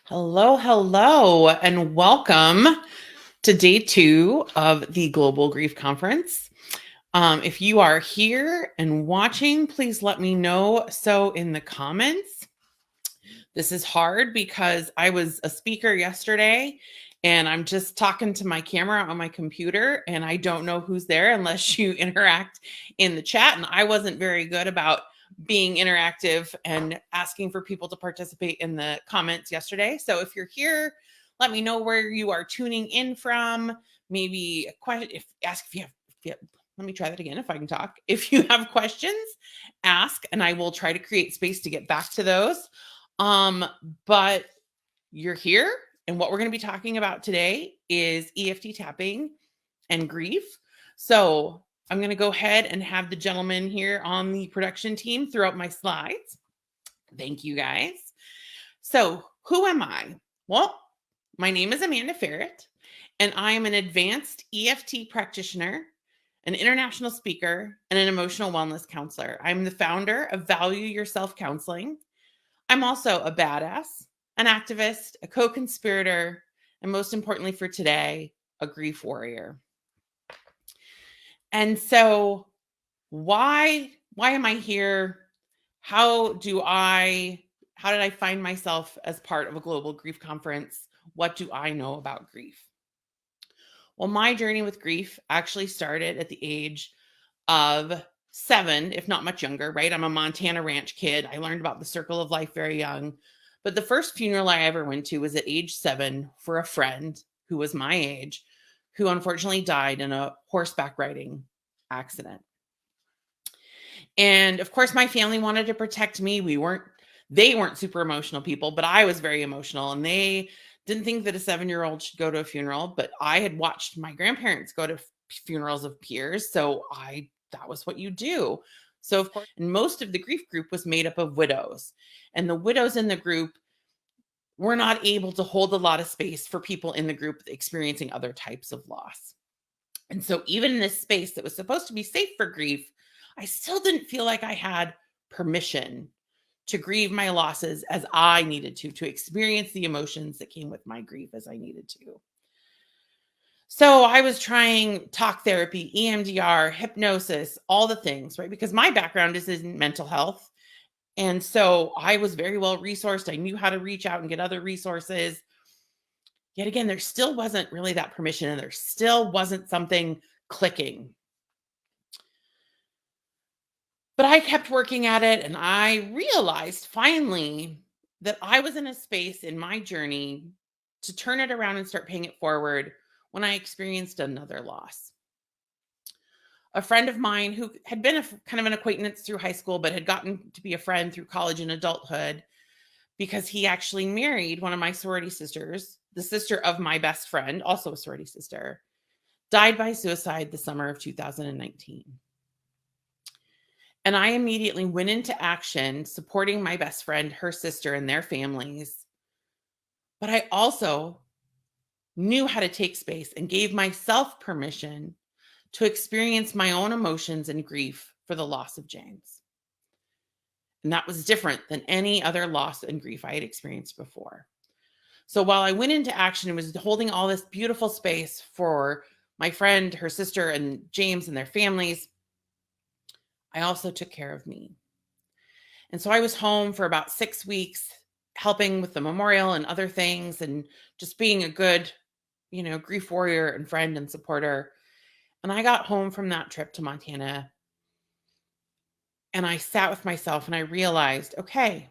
Hello, hello, and welcome to day 2 of the Global Grief Conference. If you are here and watching, please let me know so in the comments. This is hard because I was a speaker yesterday and I'm just talking to my camera on my computer and I don't know who's there unless you interact in the chat. And I wasn't very good about being interactive and asking for people to participate in the comments yesterday. So if you're here, let me know where you are tuning in from. Maybe a question, if you have, let me try that again if I can talk. If you have questions, ask and I will try to create space to get back to those. But you're here, and what we're going to be talking about today is EFT tapping and grief. So I'm going to go ahead and have the gentleman here on the production team throw up my slides. Thank you, guys. So who am I? Well, my name is Amanda Ferrat, and I am an advanced EFT practitioner, an international speaker, and an emotional wellness counselor. I'm the founder of Value Yourself Counseling. I'm also a badass, an activist, a co-conspirator, and most importantly for today, a grief warrior. And so why am I here? How did I find myself as part of a global grief conference? What do I know about grief? Well, my journey with grief actually started at the age of 7, if not much younger, right? I'm a Montana ranch kid. I learned about the circle of life very young. But the first funeral I ever went to was at age 7 for a friend who was my age, who unfortunately died in a horseback riding accident. And of course, my family wanted to protect me. They weren't super emotional people, but I was very emotional. And they didn't think that a 7-year-old should go to a funeral, but I had watched my grandparents go to funerals of peers. So that was what you do. So of course, and most of the grief group was made up of widows. And the widows in the group were not able to hold a lot of space for people in the group experiencing other types of loss. And so even in this space that was supposed to be safe for grief, I still didn't feel like I had permission to grieve my losses as I needed to experience the emotions that came with my grief as I needed to. So I was trying talk therapy, EMDR, hypnosis, all the things, right? Because my background is in mental health. And so I was very well resourced. I knew how to reach out and get other resources. Yet again, there still wasn't really that permission and there still wasn't something clicking. But I kept working at it and I realized finally that I was in a space in my journey to turn it around and start paying it forward when I experienced another loss. A friend of mine who had been kind of an acquaintance through high school, but had gotten to be a friend through college and adulthood because he actually married one of my sorority sisters, the sister of my best friend, also a sorority sister, died by suicide the summer of 2019. And I immediately went into action supporting my best friend, her sister, and their families. But I also knew how to take space and gave myself permission to experience my own emotions and grief for the loss of James. And that was different than any other loss and grief I had experienced before. So while I went into action and was holding all this beautiful space for my friend, her sister, and James and their families, I also took care of me. And so I was home for about 6 weeks, helping with the memorial and other things, and just being a good, grief warrior and friend and supporter. And I got home from that trip to Montana and I sat with myself and I realized, okay,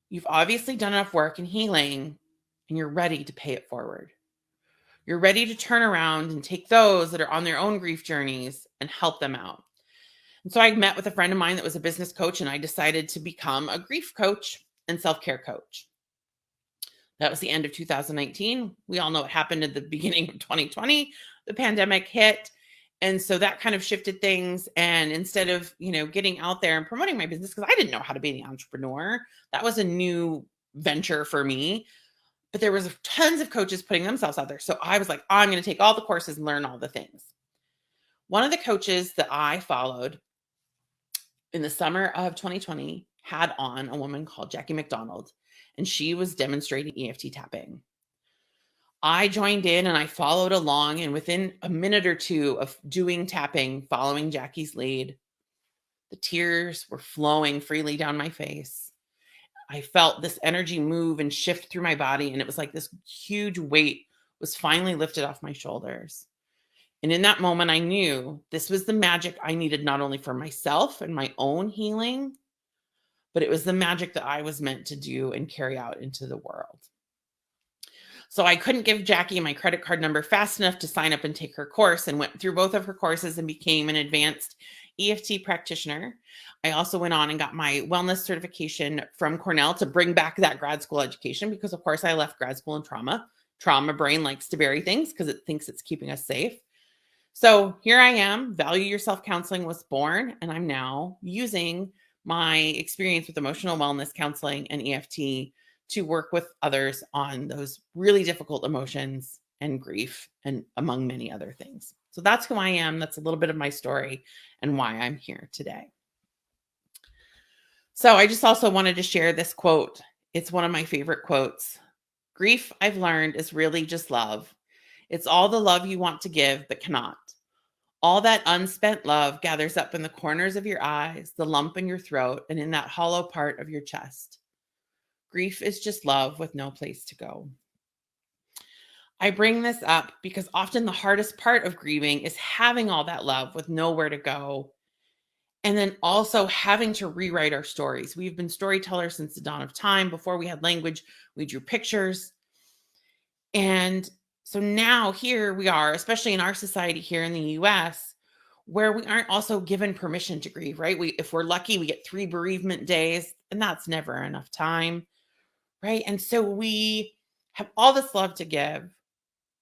you've obviously done enough work and healing and you're ready to pay it forward. You're ready to turn around and take those that are on their own grief journeys and help them out. And so I met with a friend of mine that was a business coach, and I decided to become a grief coach and self-care coach. That was the end of 2019. We all know what happened at the beginning of 2020. The pandemic hit. And so that kind of shifted things. And instead of, getting out there and promoting my business, because I didn't know how to be an entrepreneur, that was a new venture for me. But there was tons of coaches putting themselves out there. So I was like, I'm going to take all the courses and learn all the things. One of the coaches that I followed in the summer of 2020 had on a woman called Jackie McDonald, and she was demonstrating EFT tapping. I joined in and I followed along, and within a minute or two of doing tapping, following Jackie's lead, the tears were flowing freely down my face. I felt this energy move and shift through my body, and it was like this huge weight was finally lifted off my shoulders. And in that moment, I knew this was the magic I needed, not only for myself and my own healing, but it was the magic that I was meant to do and carry out into the world. So I couldn't give Jackie my credit card number fast enough to sign up and take her course, and went through both of her courses and became an advanced EFT practitioner. I also went on and got my wellness certification from Cornell to bring back that grad school education, because of course I left grad school in trauma. Trauma brain likes to bury things because it thinks it's keeping us safe. So here I am. Value Yourself Counseling was born, and I'm now using my experience with emotional wellness counseling and EFT to work with others on those really difficult emotions and grief, and among many other things. So that's who I am. That's a little bit of my story and why I'm here today. So I just also wanted to share this quote. It's one of my favorite quotes. Grief, I've learned, is really just love. It's all the love you want to give but cannot. All that unspent love gathers up in the corners of your eyes, the lump in your throat, and in that hollow part of your chest. Grief is just love with no place to go. I bring this up because often the hardest part of grieving is having all that love with nowhere to go, and then also having to rewrite our stories. We've been storytellers since the dawn of time. Before we had language, we drew pictures. And so now here we are, especially in our society here in the US, where we aren't also given permission to grieve, right? If we're lucky, we get 3 bereavement days, and that's never enough time, right? And so we have all this love to give.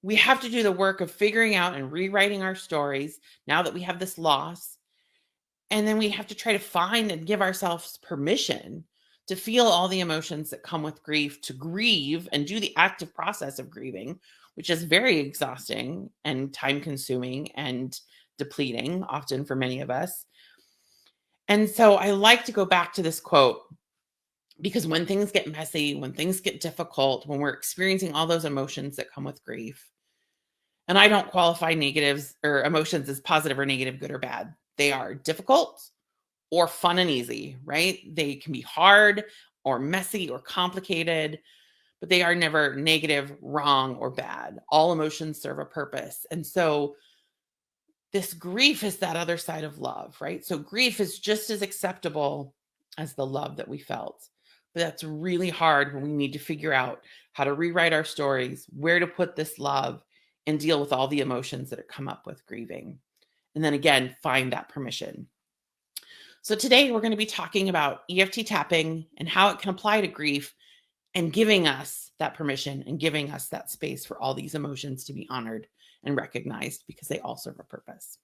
We have to do the work of figuring out and rewriting our stories now that we have this loss. And then we have to try to find and give ourselves permission to feel all the emotions that come with grief, to grieve and do the active process of grieving, which is very exhausting and time consuming and depleting, often for many of us. And so I like to go back to this quote, because when things get messy, when things get difficult, when we're experiencing all those emotions that come with grief, and I don't qualify negatives or emotions as positive or negative, good or bad. They are difficult or fun and easy, right? They can be hard or messy or complicated, but they are never negative, wrong, or bad. All emotions serve a purpose. And so this grief is that other side of love, right? So grief is just as acceptable as the love that we felt. But that's really hard when we need to figure out how to rewrite our stories, where to put this love, and deal with all the emotions that come up with grieving. And then again, find that permission. So today we're going to be talking about EFT tapping and how it can apply to grief, and giving us that permission and giving us that space for all these emotions to be honored and recognized, because they all serve a purpose.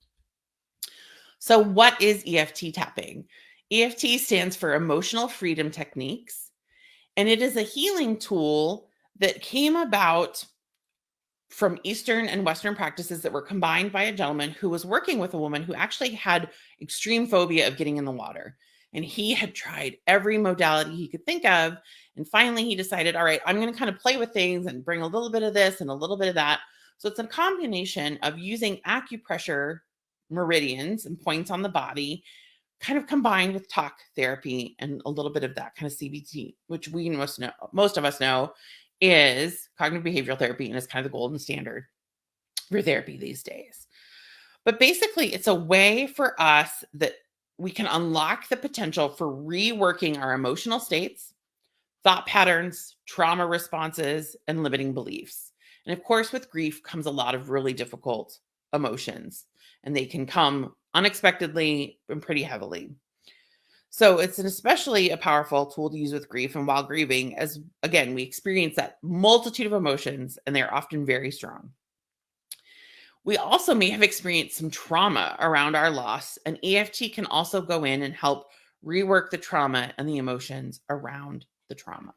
So, what is EFT tapping? EFT stands for Emotional Freedom Techniques, and it is a healing tool that came about from Eastern and Western practices that were combined by a gentleman who was working with a woman who actually had extreme phobia of getting in the water. And he had tried every modality he could think of. And finally, he decided, all right, I'm going to kind of play with things and bring a little bit of this and a little bit of that. So it's a combination of using acupressure meridians and points on the body, kind of combined with talk therapy and a little bit of that kind of CBT, which we most of us know is cognitive behavioral therapy and is kind of the golden standard for therapy these days. But basically, it's a way for us that we can unlock the potential for reworking our emotional states, thought patterns, trauma responses, and limiting beliefs. And of course, with grief comes a lot of really difficult emotions, and they can come unexpectedly and pretty heavily. So it's an especially a powerful tool to use with grief and while grieving, as again, we experience that multitude of emotions and they're often very strong. We also may have experienced some trauma around our loss, and EFT can also go in and help rework the trauma and the emotions around the trauma.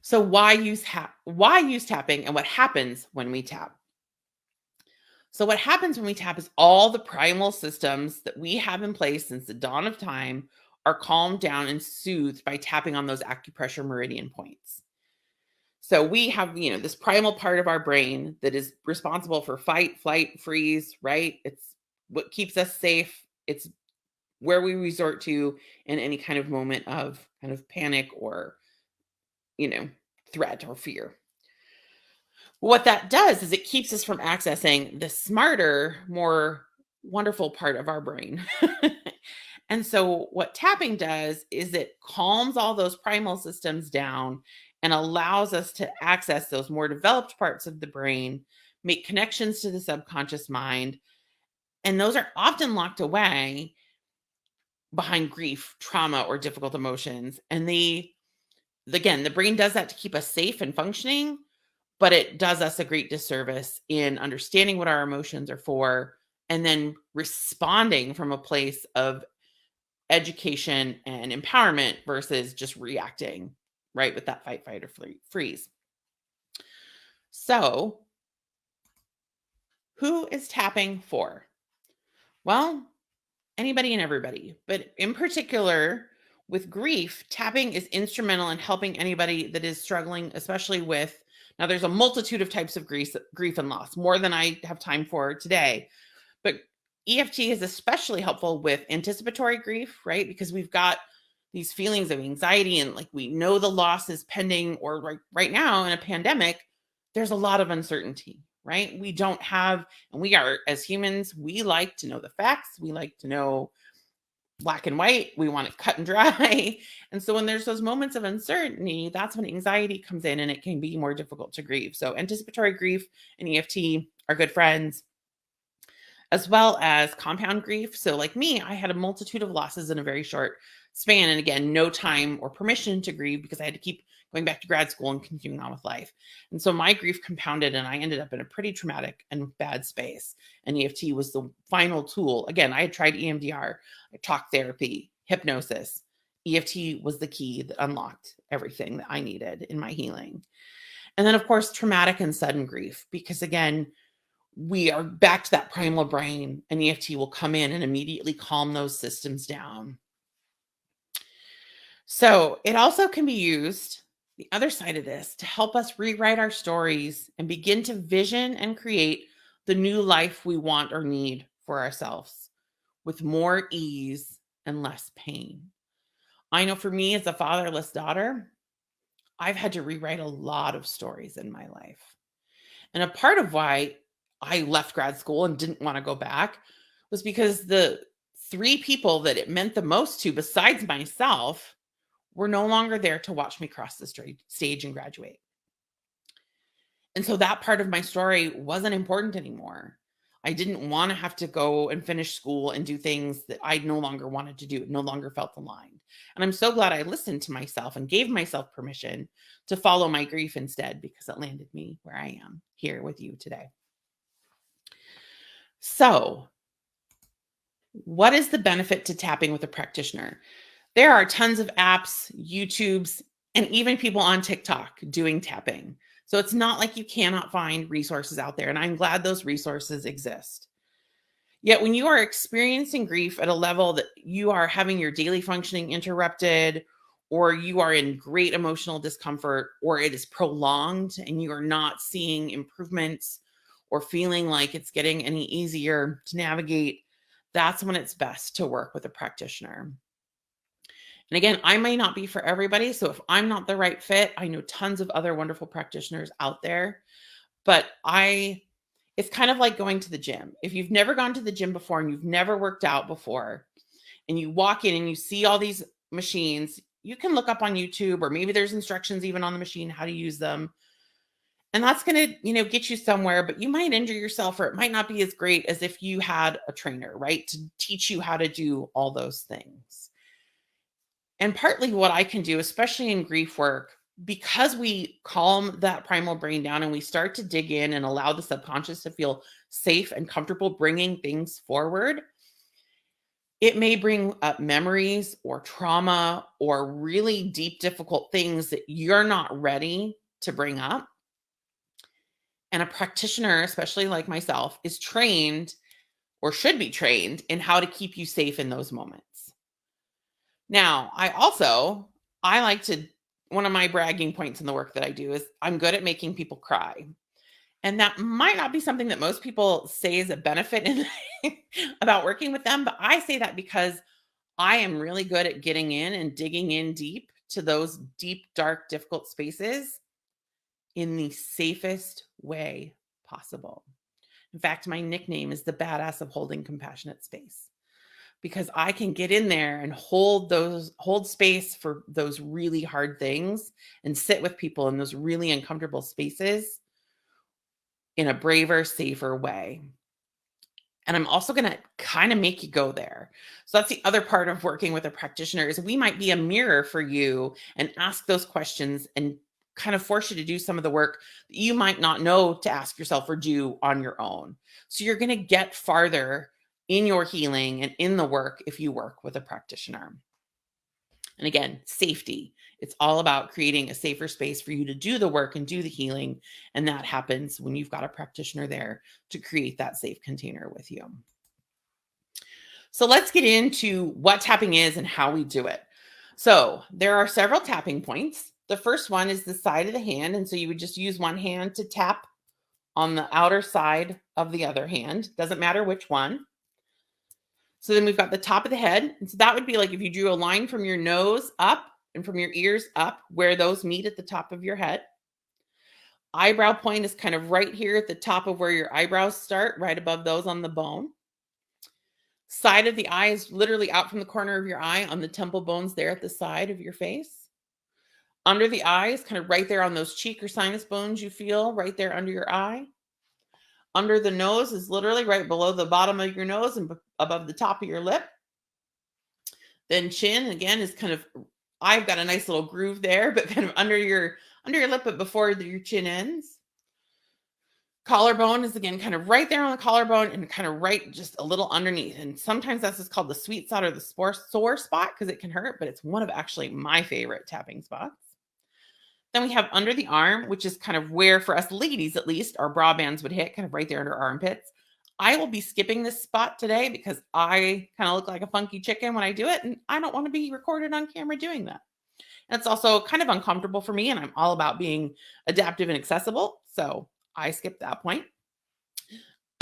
So why use tapping and what happens when we tap? So what happens when we tap is all the primal systems that we have in place since the dawn of time are calmed down and soothed by tapping on those acupressure meridian points. So we have, this primal part of our brain that is responsible for fight, flight, freeze, right? It's what keeps us safe. It's where we resort to in any kind of moment of kind of panic or, you know, threat or fear. What that does is it keeps us from accessing the smarter, more wonderful part of our brain. And so, what tapping does is it calms all those primal systems down and allows us to access those more developed parts of the brain, make connections to the subconscious mind. And those are often locked away behind grief, trauma, or difficult emotions. And again, the brain does that to keep us safe and functioning, but it does us a great disservice in understanding what our emotions are for and then responding from a place of education and empowerment versus just reacting, right, with that fight, fight, or freeze. So, who is tapping for? Well, anybody and everybody, but in particular, with grief, tapping is instrumental in helping anybody that is struggling, especially with. Now, there's a multitude of types of grief and loss, more than I have time for today. But EFT is especially helpful with anticipatory grief, right? Because we've got these feelings of anxiety and like we know the loss is pending, or right now in a pandemic, there's a lot of uncertainty, right? We don't have, and we are, as humans, we like to know the facts. We like to know black and white. We want it cut and dry. And so when there's those moments of uncertainty, that's when anxiety comes in and it can be more difficult to grieve. So anticipatory grief and EFT are good friends, as well as compound grief. So like me, I had a multitude of losses in a very short span. And again, no time or permission to grieve because I had to keep going back to grad school and continuing on with life. And so my grief compounded and I ended up in a pretty traumatic and bad space. And EFT was the final tool. Again, I had tried EMDR, talk therapy, hypnosis. EFT was the key that unlocked everything that I needed in my healing. And then, of course, traumatic and sudden grief, because again, we are back to that primal brain, and EFT will come in and immediately calm those systems down. So it also can be used, the other side of this, to help us rewrite our stories and begin to vision and create the new life we want or need for ourselves with more ease and less pain. I know for me as a fatherless daughter, I've had to rewrite a lot of stories in my life. And a part of why I left grad school and didn't want to go back was because the three people that it meant the most to, besides myself, were no longer there to watch me cross the stage and graduate. And so that part of my story wasn't important anymore. I didn't want to have to go and finish school and do things that I no longer wanted to do. It no longer felt aligned. And I'm so glad I listened to myself and gave myself permission to follow my grief instead, because it landed me where I am here with you today. So, what is the benefit to tapping with a practitioner? There are tons of apps, YouTubes, and even people on TikTok doing tapping. So it's not like you cannot find resources out there, and I'm glad those resources exist. Yet when you are experiencing grief at a level that you are having your daily functioning interrupted, or you are in great emotional discomfort, or it is prolonged and you are not seeing improvements or feeling like it's getting any easier to navigate, that's when it's best to work with a practitioner. And again, I may not be for everybody. So if I'm not the right fit, I know tons of other wonderful practitioners out there. But it's kind of like going to the gym. If you've never gone to the gym before and you've never worked out before, and you walk in and you see all these machines, you can look up on YouTube, or maybe there's instructions even on the machine how to use them. And that's going to, get you somewhere, but you might injure yourself, or it might not be as great as if you had a trainer, right? To teach you how to do all those things. And partly what I can do, especially in grief work, because we calm that primal brain down and we start to dig in and allow the subconscious to feel safe and comfortable bringing things forward, it may bring up memories or trauma or really deep, difficult things that you're not ready to bring up. And a practitioner, especially like myself, is trained or should be trained in how to keep you safe in those moments. Now, I like to, one of my bragging points in the work that I do is I'm good at making people cry. And that might not be something that most people say is a benefit in about working with them, but I say that because I am really good at getting in and digging in deep to those deep, dark, difficult spaces in the safest way possible. In fact, my nickname is the badass of holding compassionate space, because I can get in there and hold space for those really hard things and sit with people in those really uncomfortable spaces in a braver, safer way. And I'm also going to kind of make you go there. So that's the other part of working with a practitioner, is we might be a mirror for you and ask those questions and kind of force you to do some of the work that you might not know to ask yourself or do on your own. So you're going to get farther in your healing and in the work if you work with a practitioner. And again, safety. It's all about creating a safer space for you to do the work and do the healing. And that happens when you've got a practitioner there to create that safe container with you. So let's get into what tapping is and how we do it. So there are several tapping points. The first one is the side of the hand. And so you would just use one hand to tap on the outer side of the other hand. Doesn't matter which one. So then we've got the top of the head. And so that would be like if you drew a line from your nose up and from your ears up, where those meet at the top of your head. Eyebrow point is kind of right here at the top of where your eyebrows start, right above those on the bone. Side of the eye is literally out from the corner of your eye on the temple bones there at the side of your face. Under the eye is kind of right there on those cheek or sinus bones you feel right there under your eye. Under the nose is literally right below the bottom of your nose and above the top of your lip. Then chin, again, is kind of, I've got a nice little groove there, but kind of under your lip, but before your chin ends. Collarbone is, again, kind of right there on the collarbone and kind of right just a little underneath. And sometimes that's just called the sweet spot or the sore spot because it can hurt, but it's one of actually my favorite tapping spots. Then we have under the arm, which is kind of where, for us ladies at least, our bra bands would hit, kind of right there under our armpits. I will be skipping this spot today because I kind of look like a funky chicken when I do it, and I don't want to be recorded on camera doing that. And it's also kind of uncomfortable for me, and I'm all about being adaptive and accessible, so I skip that point.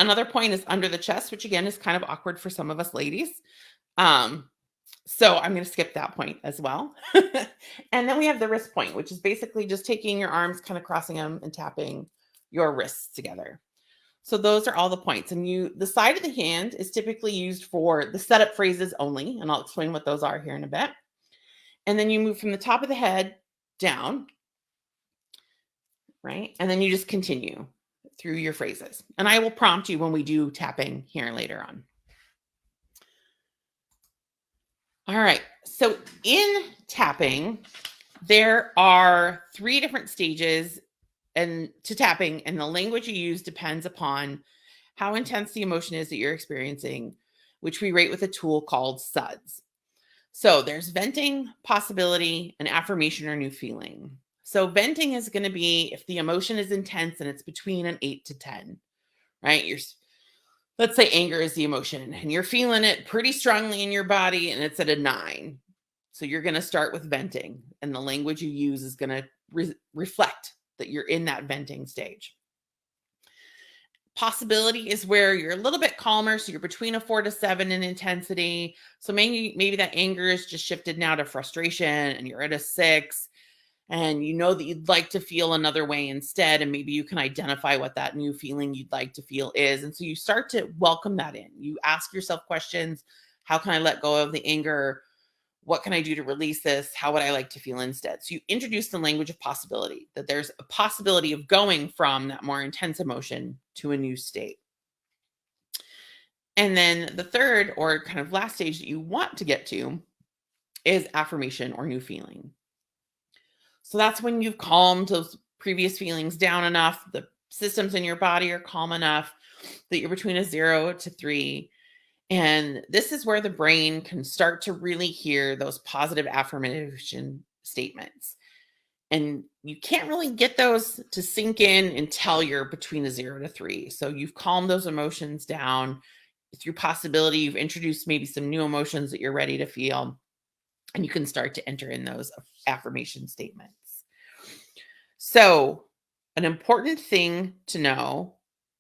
Another point is under the chest, which again is kind of awkward for some of us ladies. So I'm going to skip that point as well. And then we have the wrist point, which is basically just taking your arms, kind of crossing them and tapping your wrists together. So those are all the points. And the side of the hand is typically used for the setup phrases only. And I'll explain what those are here in a bit. And then you move from the top of the head down, right? And then you just continue through your phrases. And I will prompt you when we do tapping here later on. All right. So in tapping, there are 3 different stages to tapping, and the language you use depends upon how intense the emotion is that you're experiencing, which we rate with a tool called SUDS. So there's venting, possibility, and affirmation or new feeling. So venting is going to be if the emotion is intense and it's between an 8 to 10, right? Let's say anger is the emotion and you're feeling it pretty strongly in your body and it's at a 9. So you're going to start with venting, and the language you use is going to reflect that you're in that venting stage. Possibility is where you're a little bit calmer, so you're between a 4 to 7 in intensity. So maybe that anger is just shifted now to frustration and you're at a 6, and you know that you'd like to feel another way instead, and maybe you can identify what that new feeling you'd like to feel is. And so you start to welcome that in. You ask yourself questions. How can I let go of the anger? What can I do to release this? How would I like to feel instead? So you introduce the language of possibility, that there's a possibility of going from that more intense emotion to a new state. And then the third or kind of last stage that you want to get to is affirmation or new feeling. So that's when you've calmed those previous feelings down enough, the systems in your body are calm enough that you're between a 0 to 3. And this is where the brain can start to really hear those positive affirmation statements. And you can't really get those to sink in until you're between a 0 to 3. So you've calmed those emotions down through possibility. You've introduced maybe some new emotions that you're ready to feel. And you can start to enter in those affirmation statements. So an important thing to know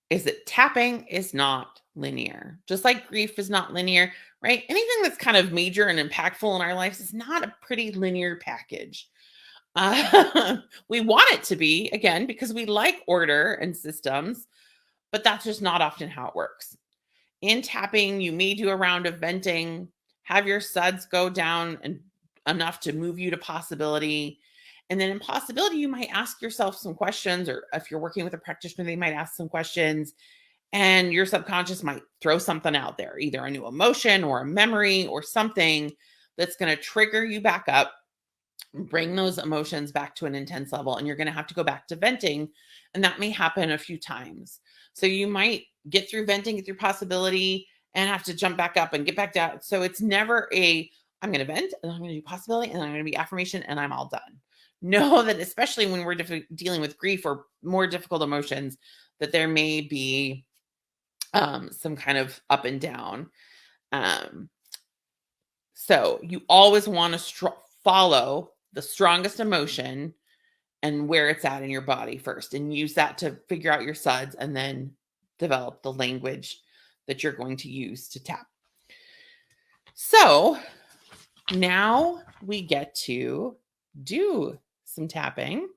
is that tapping is not linear. Just like grief is not linear, right? Anything that's kind of major and impactful in our lives is not a pretty linear package. We want it to be, again, because we like order and systems, but that's just not often how it works. In tapping, you may do a round of venting, have your SUDS go down and enough to move you to possibility. And then in possibility, you might ask yourself some questions, or if you're working with a practitioner, they might ask some questions, and your subconscious might throw something out there, either a new emotion or a memory or something that's going to trigger you back up, bring those emotions back to an intense level. And you're going to have to go back to venting. And that may happen a few times. So you might get through venting, get through possibility, and have to jump back up and get back down. So it's never I'm going to vent and I'm going to do possibility and I'm going to be affirmation and I'm all done. Know that, especially when we're dealing with grief or more difficult emotions, that there may be some kind of up and down. So you always want to follow the strongest emotion and where it's at in your body first, and use that to figure out your SUDS, and then develop the language that you're going to use to tap. So now we get to do some tapping.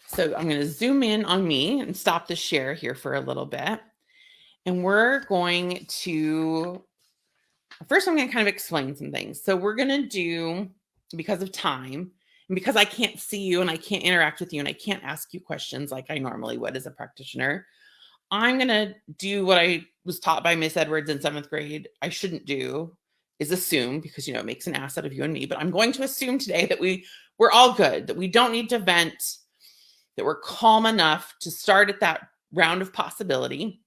So I'm going to zoom in on me and stop the share here for a little bit. And we're going to, first I'm going to kind of explain some things. So we're going to do, because of time, and because I can't see you and I can't interact with you and I can't ask you questions like I normally would as a practitioner, I'm going to do what I was taught by Miss Edwards in 7th grade I shouldn't do, is assume, because, it makes an ass out of you and me. But I'm going to assume today that we're all good, that we don't need to vent, that we're calm enough to start at that round of possibility.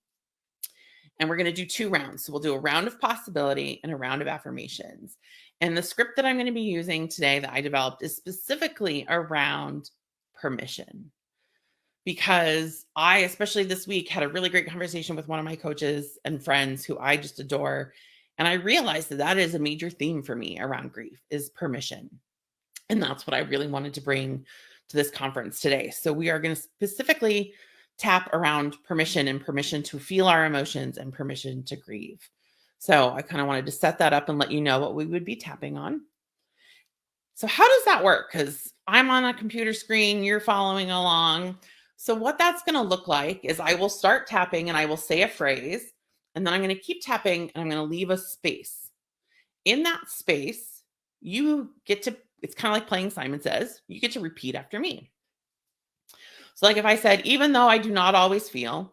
And we're going to do 2 rounds. So we'll do a round of possibility and a round of affirmations. And the script that I'm going to be using today that I developed is specifically around permission. Because I, especially this week, had a really great conversation with one of my coaches and friends who I just adore. And I realized that that is a major theme for me around grief, is permission. And that's what I really wanted to bring to this conference today. So we are going to specifically tap around permission, and permission to feel our emotions, and permission to grieve. So I kind of wanted to set that up and let you know what we would be tapping on. So how does that work? Because I'm on a computer screen, you're following along. So what that's going to look like is I will start tapping and I will say a phrase, and then I'm going to keep tapping and I'm going to leave a space. In that space, you get to, it's kind of like playing Simon Says, you get to repeat after me. So like if I said, even though I do not always feel,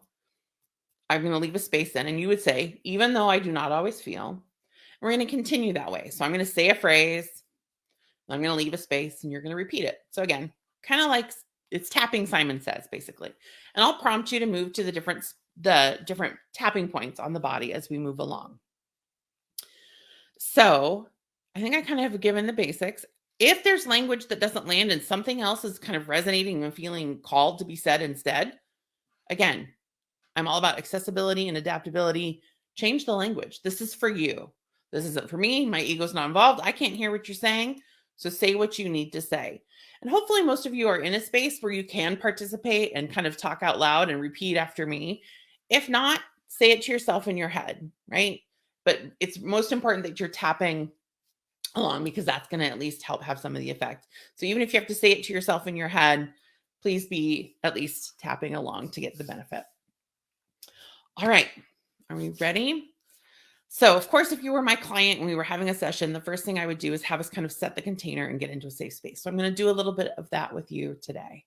I'm going to leave a space then, and you would say, even though I do not always feel. We're going to continue that way. So I'm going to say a phrase, I'm going to leave a space, and you're going to repeat it. So again, kind of like it's tapping Simon Says, basically. And I'll prompt you to move to the different the different tapping points on the body as we move along. So I think I kind of have given the basics. If there's language that doesn't land and something else is kind of resonating and feeling called to be said instead, again, I'm all about accessibility and adaptability. Change the language. This is for you. This isn't for me. My ego's not involved. I can't hear what you're saying. So say what you need to say. And hopefully most of you are in a space where you can participate and kind of talk out loud and repeat after me. If not, say it to yourself in your head, right? But it's most important that you're tapping along, because that's going to at least help have some of the effect. So even if you have to say it to yourself in your head, please be at least tapping along to get the benefit. All right. Are we ready? So, of course, if you were my client and we were having a session, the first thing I would do is have us kind of set the container and get into a safe space. So I'm going to do a little bit of that with you today.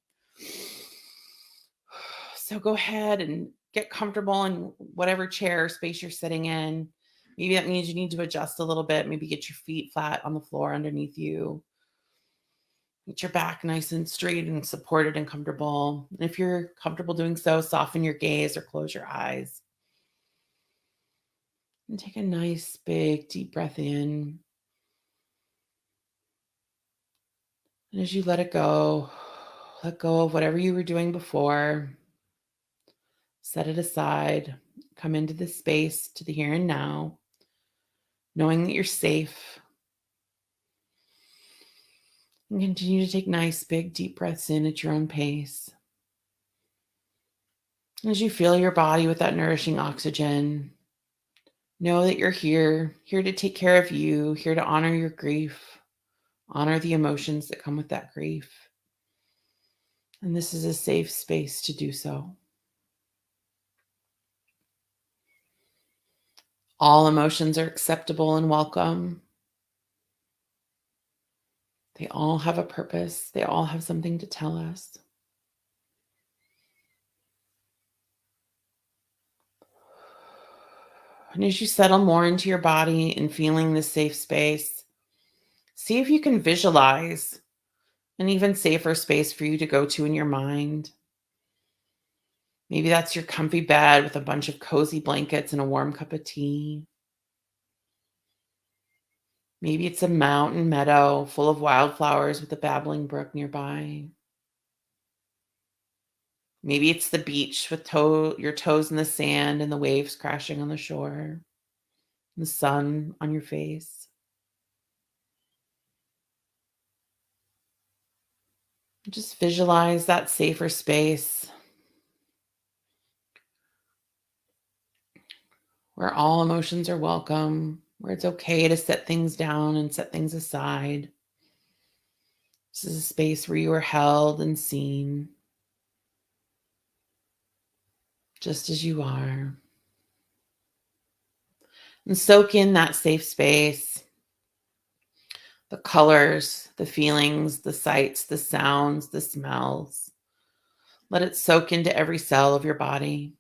So go ahead and get comfortable in whatever chair or space you're sitting in. Maybe that means you need to adjust a little bit. Maybe get your feet flat on the floor underneath you. Get your back nice and straight and supported and comfortable. And if you're comfortable doing so, soften your gaze or close your eyes. And take a nice, big, deep breath in. And as you let go of whatever you were doing before. Set it aside. Come into this space, to the here and now, knowing that you're safe. And continue to take nice, big, deep breaths in at your own pace. As you fill your body with that nourishing oxygen, know that you're here to take care of you, here to honor your grief, honor the emotions that come with that grief. And this is a safe space to do so. All emotions are acceptable and welcome. They all have a purpose. They all have something to tell us. And as you settle more into your body and feeling this safe space, see if you can visualize an even safer space for you to go to in your mind. Maybe that's your comfy bed with a bunch of cozy blankets and a warm cup of tea. Maybe it's a mountain meadow full of wildflowers with a babbling brook nearby. Maybe it's the beach with your toes in the sand and the waves crashing on the shore, the sun on your face. Just visualize that safer space where all emotions are welcome, where it's okay to set things down and set things aside. This is a space where you are held and seen, just as you are. And soak in that safe space, the colors, the feelings, the sights, the sounds, the smells. Let it soak into every cell of your body.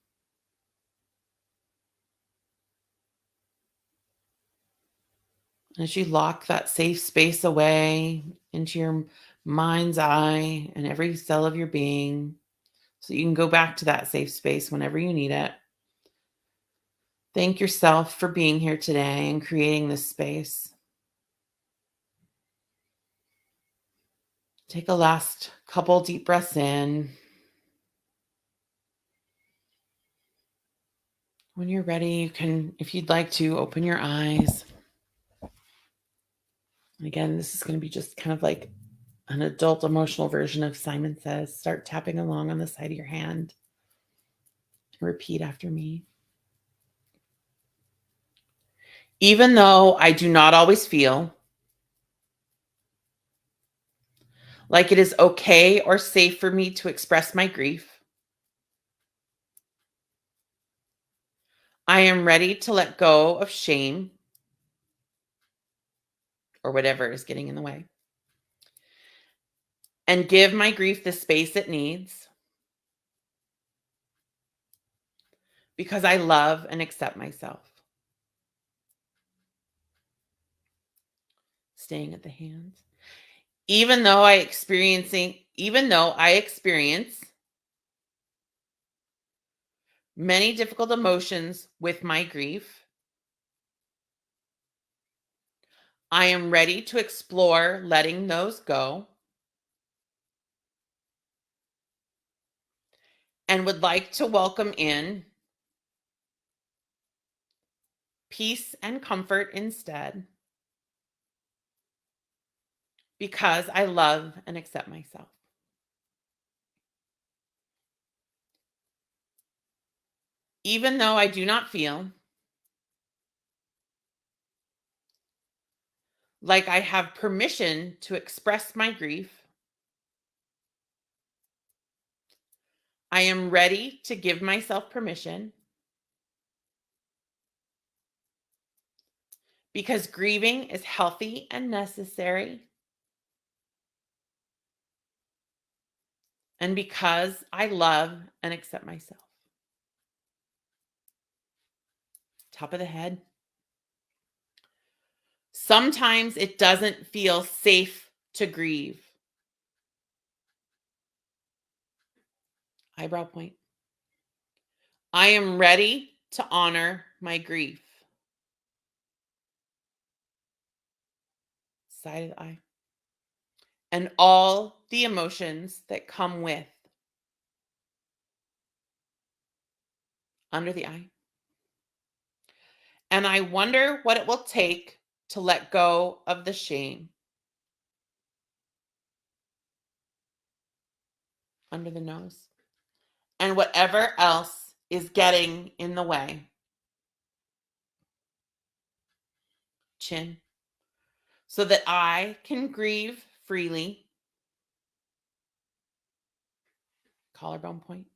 As you lock that safe space away into your mind's eye and every cell of your being, so you can go back to that safe space whenever you need it. Thank yourself for being here today and creating this space. Take a last couple deep breaths in. When you're ready, you can, if you'd like to, open your eyes. Again, this is going to be just kind of like an adult emotional version of Simon Says. Start tapping along on the side of your hand. Repeat after me. Even though I do not always feel like it is okay or safe for me to express my grief, I am ready to let go of shame or whatever is getting in the way and give my grief the space it needs, because I love and accept myself. Staying at the hands. Even though I experience many difficult emotions with my grief. I am ready to explore letting those go and would like to welcome in peace and comfort instead because I love and accept myself. Even though I do not feel like I have permission to express my grief, I am ready to give myself permission because grieving is healthy and necessary, and because I love and accept myself. Top of the head. Sometimes it doesn't feel safe to grieve. Eyebrow point. I am ready to honor my grief. Side of the eye. And all the emotions that come with. Under the eye. And I wonder what it will take to let go of the shame. Under the nose. And whatever else is getting in the way. Chin. So that I can grieve freely. Collarbone point.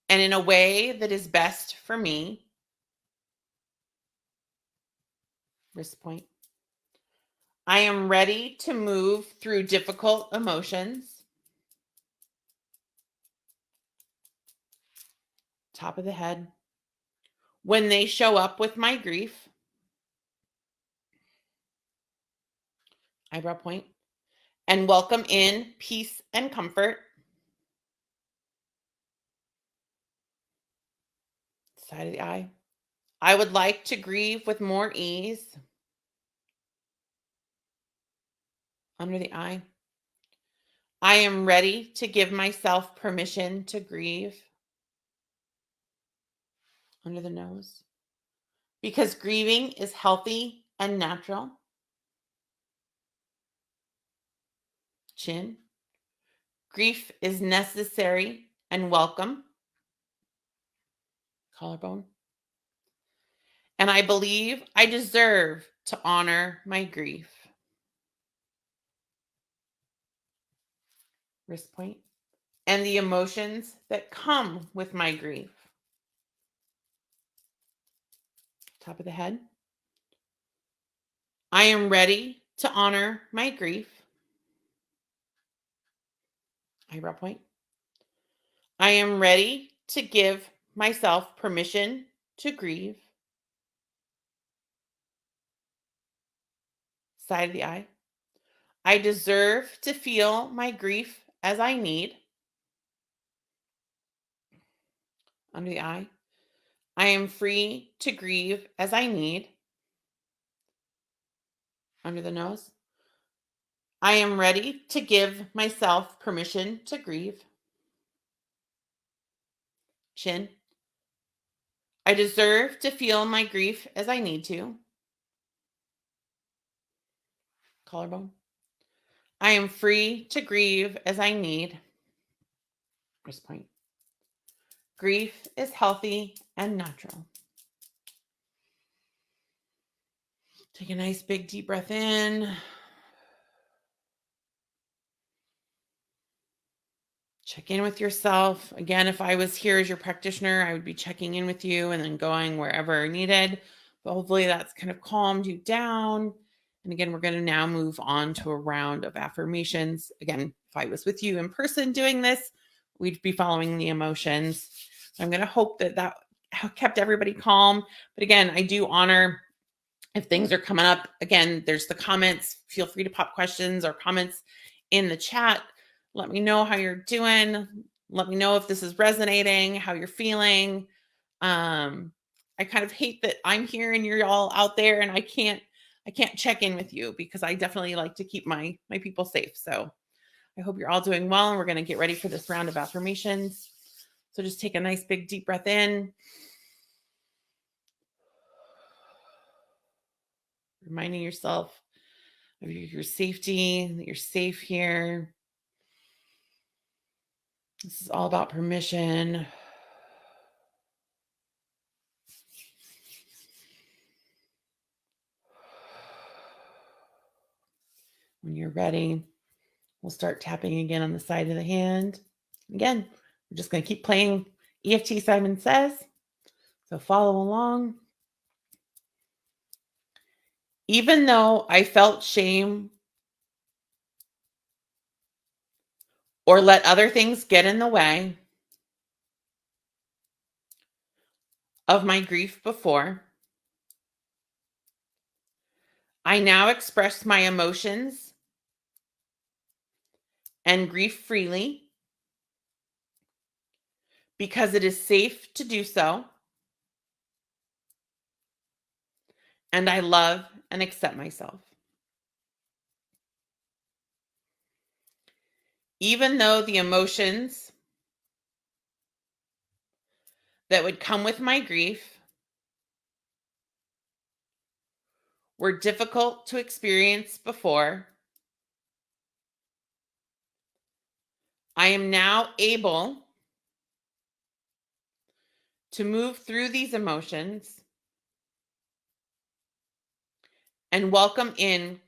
And in a way that is best for me. Wrist point. I am ready to move through difficult emotions. Top of the head. When they show up with my grief. Eyebrow point. And welcome in peace and comfort. Side of the eye. I would like to grieve with more ease. Under the eye. I am ready to give myself permission to grieve. Under the nose. Because grieving is healthy and natural. Chin. Grief is necessary and welcome. Collarbone. And I believe I deserve to honor my grief. Wrist point. And the emotions that come with my grief. Top of the head. I am ready to honor my grief. Eyebrow point. I am ready to give myself permission to grieve. Side of the eye. I deserve to feel my grief as I need. Under the eye. I am free to grieve as I need. Under the nose. I am ready to give myself permission to grieve. Chin. I deserve to feel my grief as I need to. Collarbone. I am free to grieve as I need. Wrist point. Grief is healthy and natural. Take a nice big deep breath in. Check in with yourself. Again, if I was here as your practitioner, I would be checking in with you and then going wherever needed. But hopefully that's kind of calmed you down. And again, we're going to now move on to a round of affirmations. Again, if I was with you in person doing this, we'd be following the emotions. So I'm going to hope that that kept everybody calm. But again, I do honor if things are coming up. Again, there's the comments. Feel free to pop questions or comments in the chat. Let me know how you're doing. Let me know if this is resonating, how you're feeling. I kind of hate that I'm here and you're all out there and I can't check in with you because I definitely like to keep my people safe. So I hope you're all doing well, and we're going to get ready for this round of affirmations. So just take a nice big deep breath in. Reminding yourself of your safety, that you're safe here. This is all about permission. When you're ready, we'll start tapping again on the side of the hand. Again, we're just going to keep playing EFT Simon Says. So follow along. Even though I felt shame or let other things get in the way of my grief before, I now express my emotions and grief freely because it is safe to do so, and I love and accept myself. Even though the emotions that would come with my grief were difficult to experience before, I am now able to move through these emotions and welcome in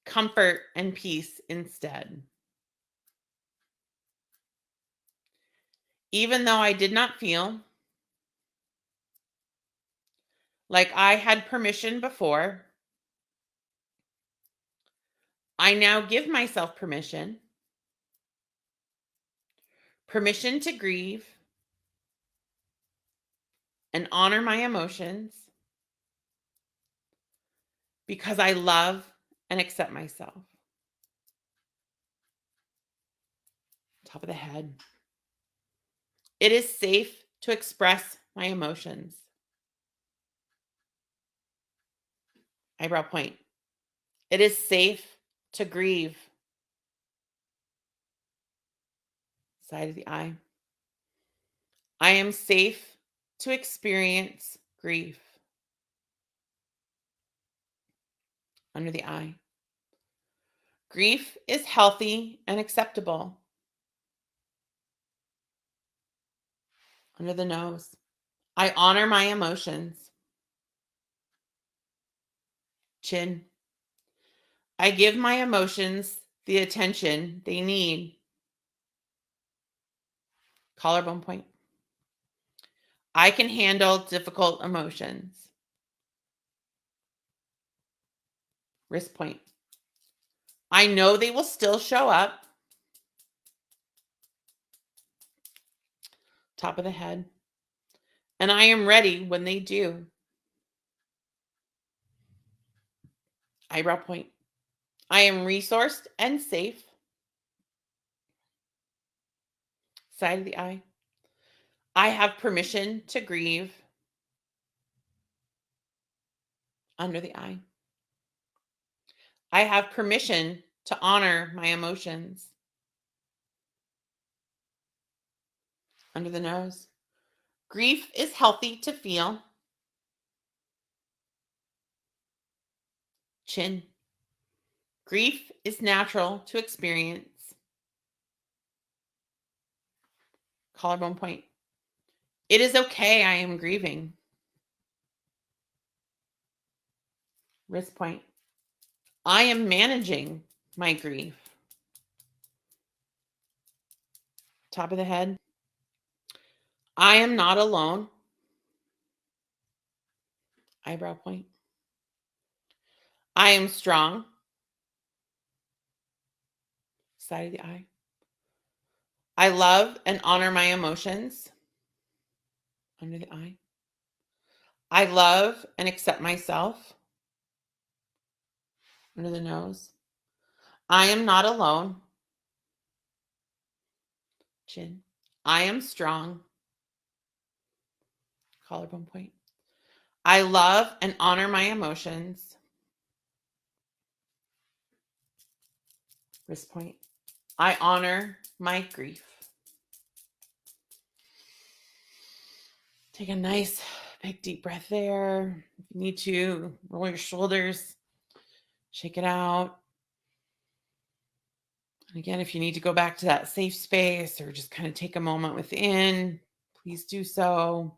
comfort and peace instead. Even though I did not feel like I had permission before, I now give myself permission to grieve and honor my emotions because I love and accept myself. Top of the head. It is safe to express my emotions. Eyebrow point. It is safe to grieve. Side of the eye. I am safe to experience grief. Under the eye. Grief is healthy and acceptable. Under the nose. I honor my emotions. Chin. I give my emotions the attention they need. Collarbone point. I can handle difficult emotions. Wrist point. I know they will still show up. Top of the head. And I am ready when they do. Eyebrow point. I am resourced and safe. Side of the eye. I have permission to grieve. Under the eye. I have permission to honor my emotions. Under the nose. Grief is healthy to feel. Chin. Grief is natural to experience. Collarbone point. It is okay, I am grieving. Wrist point. I am managing my grief. Top of the head. I am not alone. Eyebrow point. I am strong. Side of the eye. I love and honor my emotions. Under the eye. I love and accept myself. Under the nose. I am not alone. Chin. I am strong. Collarbone point. I love and honor my emotions. Wrist point. I honor my grief. Take a nice big deep breath there. If you need to, roll your shoulders, shake it out. And again, if you need to go back to that safe space or just kind of take a moment within, please do so.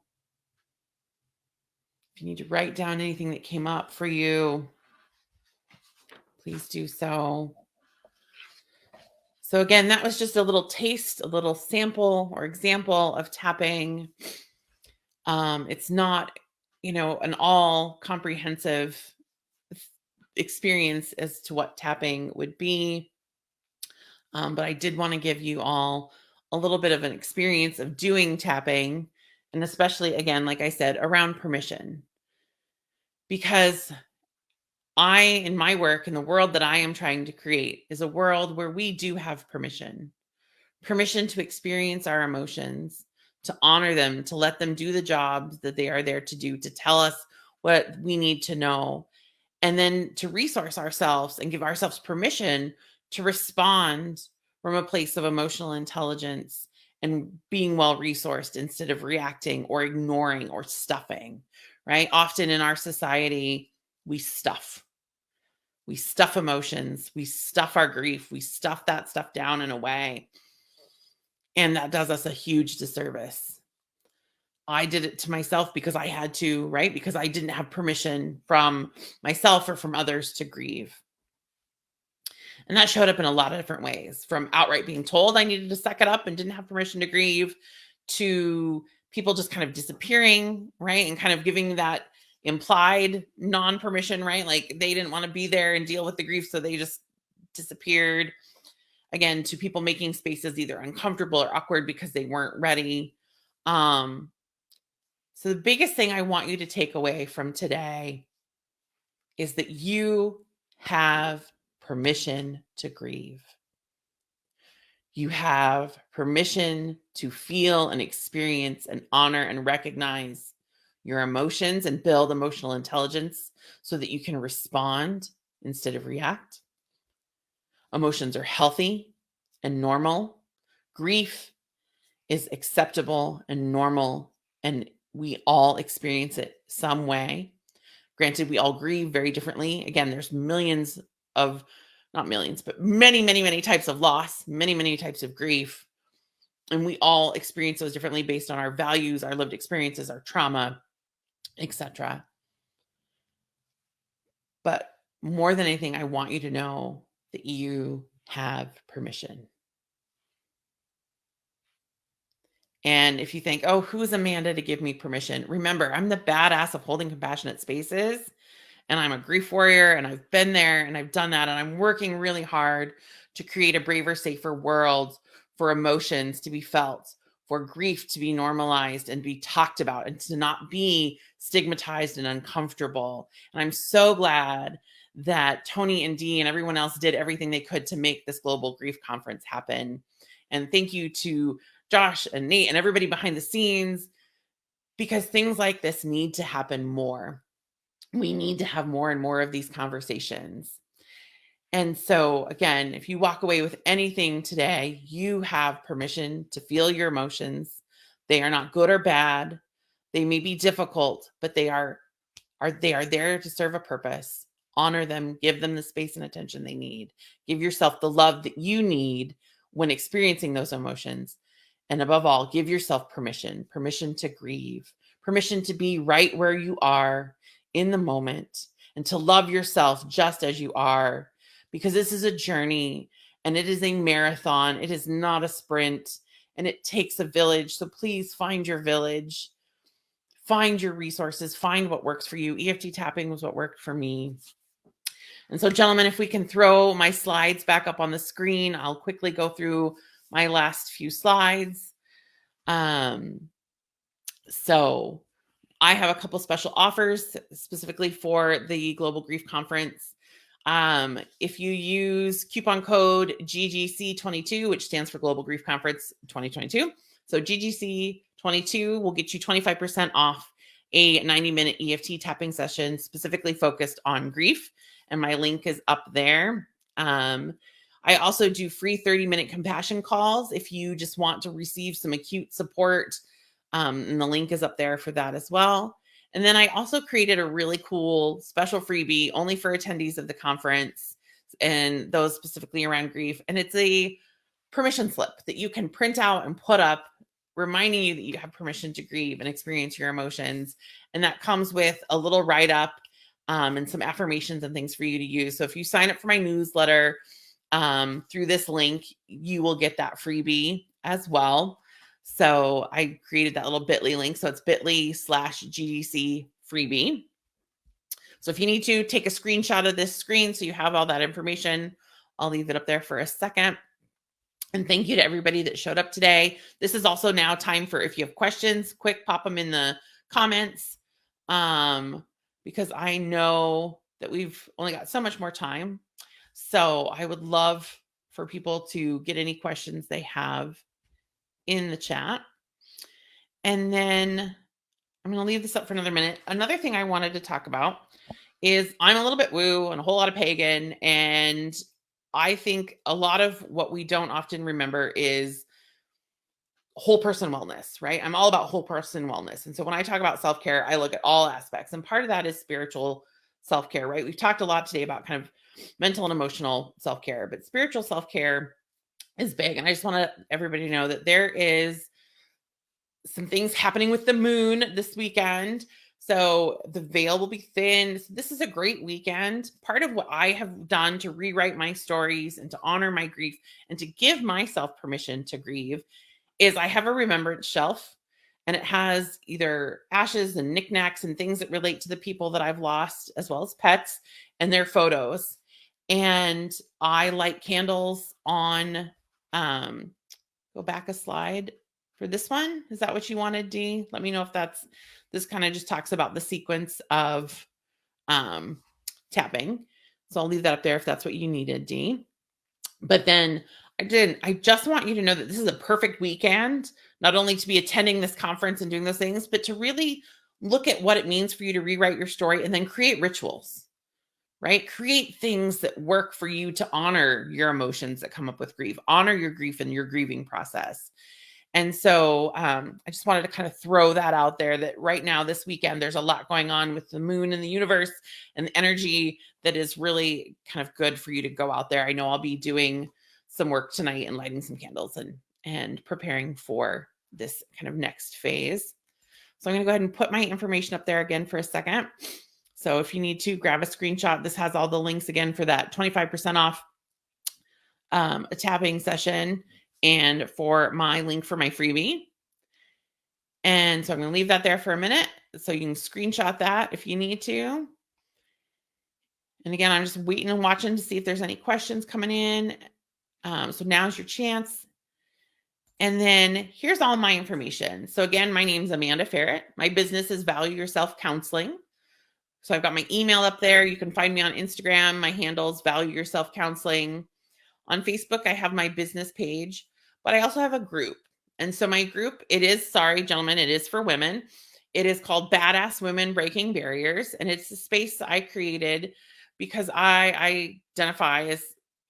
If you need to write down anything that came up for you, please do so. So again, that was just a little taste, a little sample or example of tapping. It's not, an all comprehensive experience as to what tapping would be. But I did want to give you all a little bit of an experience of doing tapping, and especially, again, like I said, around permission. Because in my work, in the world that I am trying to create, is a world where we do have permission to experience our emotions, to honor them, to let them do the job that they are there to do, to tell us what we need to know, and then to resource ourselves and give ourselves permission to respond from a place of emotional intelligence and being well resourced instead of reacting or ignoring or stuffing, right? Often in our society, we stuff. We stuff emotions. We stuff our grief. We stuff that stuff down in a way. And that does us a huge disservice. I did it to myself because I had to, right? Because I didn't have permission from myself or from others to grieve. And that showed up in a lot of different ways, from outright being told I needed to suck it up and didn't have permission to grieve, to people just kind of disappearing, right? And kind of giving that implied non-permission, right? Like they didn't want to be there and deal with the grief, so they just disappeared. Again, to people making spaces either uncomfortable or awkward because they weren't ready. So the biggest thing I want you to take away from today is that you have permission to grieve. You have permission to feel and experience and honor and recognize your emotions and build emotional intelligence so that you can respond instead of react. Emotions are healthy and normal. Grief is acceptable and normal, and we all experience it some way. Granted, we all grieve very differently. Again, there's millions of, not millions, but many, many, many types of loss, many, many types of grief. And we all experience those differently based on our values, our lived experiences, our trauma, etc. But more than anything, I want you to know that you have permission. And if you think, oh, who's Amanda to give me permission? Remember, I'm the badass of holding compassionate spaces, and I'm a grief warrior, and I've been there and I've done that. And I'm working really hard to create a braver, safer world for emotions to be felt, for grief to be normalized and be talked about, and to not be stigmatized and uncomfortable. And I'm so glad that Tony and Dee and everyone else did everything they could to make this global grief conference happen. And thank you to Josh and Nate and everybody behind the scenes, because things like this need to happen more. We need to have more and more of these conversations. And so, again, if you walk away with anything today, you have permission to feel your emotions. They are not good or bad. They may be difficult, but they are there to serve a purpose. Honor them, give them the space and attention they need. Give yourself the love that you need when experiencing those emotions. And above all, give yourself permission to grieve, permission to be right where you are in the moment, and to love yourself just as you are, because this is a journey and it is a marathon. It is not a sprint, and it takes a village. So please find your village, find your resources, find what works for you. EFT tapping was what worked for me. And so, gentlemen, if we can throw my slides back up on the screen, I'll quickly go through my last few slides. So I have a couple special offers specifically for the Global Grief Conference. If you use coupon code GGC22, which stands for Global Grief Conference 2022, so GGC22 will get you 25% off a 90-minute EFT tapping session specifically focused on grief. And my link is up there. I also do free 30-minute compassion calls if you just want to receive some acute support. And the link is up there for that as well. And then I also created a really cool special freebie only for attendees of the conference and those specifically around grief. And it's a permission slip that you can print out and put up, reminding you that you have permission to grieve and experience your emotions. And that comes with a little write-up and some affirmations and things for you to use. So if you sign up for my newsletter through this link, you will get that freebie as well. So I created that little bit.ly link. So it's bit.ly/GDC freebie. So if you need to take a screenshot of this screen so you have all that information, I'll leave it up there for a second. And thank you to everybody that showed up today. This is also now time for, if you have questions, quick pop them in the comments, because I know that we've only got so much more time. So I would love for people to get any questions they have in the chat. And then I'm going to leave this up for another minute. Another thing I wanted to talk about is I'm a little bit woo and a whole lot of pagan. And I think a lot of what we don't often remember is whole person wellness, right? I'm all about whole person wellness. And so when I talk about self-care, I look at all aspects. And part of that is spiritual self-care, right? We've talked a lot today about kind of mental and emotional self-care, but spiritual self-care is big. And I just want everybody to know that there is some things happening with the moon this weekend. So the veil will be thin. This is a great weekend. Part of what I have done to rewrite my stories and to honor my grief and to give myself permission to grieve is I have a remembrance shelf, and it has either ashes and knickknacks and things that relate to the people that I've lost, as well as pets and their photos. And I light candles on, go back a slide for this one. Is that what you wanted, Dee? Let me know if this kind of just talks about the sequence of tapping. So I'll leave that up there if that's what you needed, Dee. But then I just want you to know that this is a perfect weekend, not only to be attending this conference and doing those things, but to really look at what it means for you to rewrite your story and then create rituals, right? Create things that work for you to honor your emotions that come up with grief, honor your grief and your grieving process. And so I just wanted to kind of throw that out there that right now, this weekend, there's a lot going on with the moon and the universe and the energy that is really kind of good for you to go out there. I know I'll be doing some work tonight and lighting some candles and preparing for this kind of next phase. So I'm going to go ahead and put my information up there again for a second. So if you need to grab a screenshot, this has all the links again for that 25% off a tapping session and for my link for my freebie. And so I'm going to leave that there for a minute so you can screenshot that if you need to. And again, I'm just waiting and watching to see if there's any questions coming in. So now's your chance. And then here's all my information. So again, my name's Amanda Ferrat. My business is Value Yourself Counseling. So I've got my email up there. You can find me on Instagram. My handle's Value Yourself Counseling. On Facebook, I have my business page, but I also have a group. And so my group, it is for women. It is called Badass Women Breaking Barriers. And it's a space I created because I identify as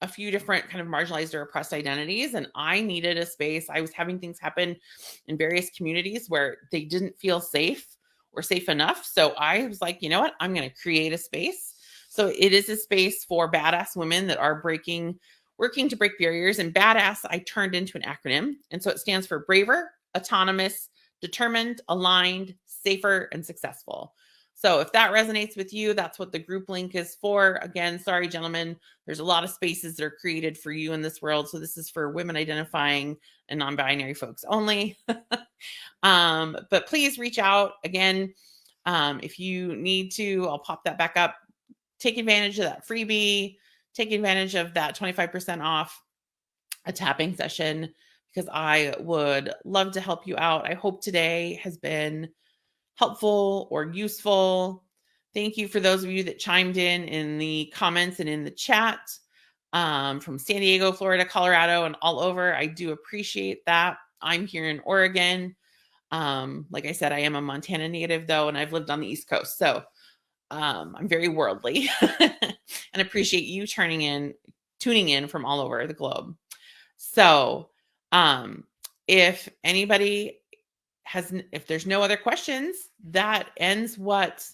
a few different kind of marginalized or oppressed identities. And I needed a space. I was having things happen in various communities where they didn't feel safe or safe enough. So I was like, you know what? I'm going to create a space. So it is a space for badass women that are working to break barriers. And badass, I turned into an acronym. And so it stands for braver, autonomous, determined, aligned, safer, and successful. So if that resonates with you, that's what the group link is for. Again, sorry, gentlemen, there's a lot of spaces that are created for you in this world. So this is for women identifying and non-binary folks only. But please reach out again. If you need to, I'll pop that back up. Take advantage of that freebie. Take advantage of that 25% off a tapping session because I would love to help you out. I hope today has been helpful or useful. Thank you for those of you that chimed in the comments and in the chat from San Diego, Florida, Colorado, and all over. I do appreciate that. I'm here in Oregon. Like I said, I am a Montana native though, and I've lived on the East Coast. So I'm very worldly and appreciate you tuning in from all over the globe. So if anybody if there's no other questions, that ends what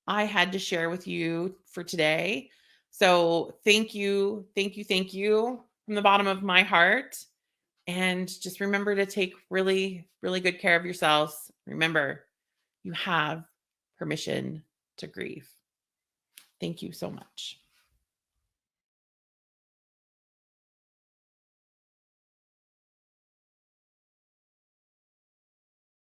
I had to share with you for today. So thank you from the bottom of my heart. And just remember to take really, really good care of yourselves. Remember, you have permission to grieve. Thank you so much.